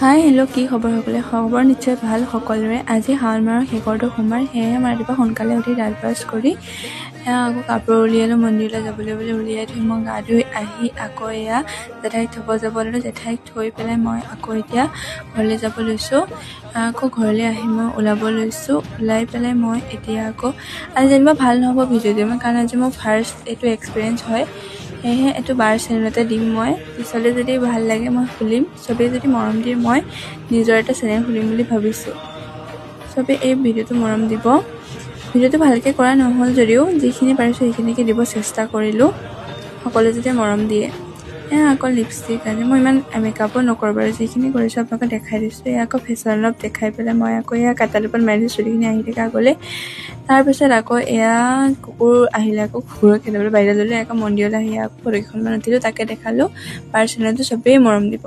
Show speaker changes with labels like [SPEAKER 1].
[SPEAKER 1] Hi hello' কি খবৰ সকলে খবৰ নিশ্চয় ভাল সকলোৰে। আজি শাওণ মাহৰ শেষৰটো সোমবাৰ, সেয়েহে মই ৰাতিপুৱা সোনকালে উঠি দাঁত ব্ৰাছ কৰি আকৌ কাপোৰ উলিয়ালোঁ। মন্দিৰলৈ যাবলৈ বুলি উলিয়াই থৈ মই গা ধুই আহি আকৌ এয়া জেঠাইক থ'ব যাব ল'লোঁ। জেঠাইক থৈ পেলাই মই আকৌ এতিয়া ঘৰলৈ যাব লৈছোঁ। আকৌ ঘৰলৈ আহি মই ওলাব লৈছোঁ। ওলাই পেলাই মই এতিয়া আকৌ আজি যেনিবা ভাল নহ'ব ভিডিঅ'টো কাৰণ আজি মোৰ ফাৰ্ষ্ট এইটো এক্সপিৰিয়েঞ্চ হয়, সেয়েহে এইটো বাৰ চেনেলতে দিম। মই পিছলৈ যদি ভাল লাগে মই খুলিম, চবেই যদি মৰম দিয়ে মই নিজৰ এটা চেনেল খুলিম বুলি ভাবিছোঁ। চবেই এই ভিডিঅ'টো মৰম দিব। ভিডিঅ'টো ভালকৈ কৰা নহ'ল যদিও যিখিনি পাৰিছোঁ সেইখিনিকে দিব চেষ্টা কৰিলোঁ, সকলোৱে যদি মৰম দিয়ে। আকৌ লিপষ্টিক আনি মই ইমান মেকআপো নকৰোঁ বাৰু, যিখিনি কৰিছোঁ আপোনালোকক দেখাই দিছোঁ। আকৌ ফেচন অলপ দেখাই পেলাই মই আকৌ এয়া কাটালুপত মাৰিছোঁ চুলিখিনি আহি থাকে আগলৈ। তাৰপিছত আকৌ এয়া কুকুৰ আহিলে, আকৌ কুকুৰক খেদাবলৈ বাহিৰত ল'লোঁ। আকৌ মন্দিৰলৈ আহি আকৌ ফটো কেইখনমান উঠিলোঁ, তাকে দেখালোঁ। পাৰ্চনেলটো চবেই মৰম দিব।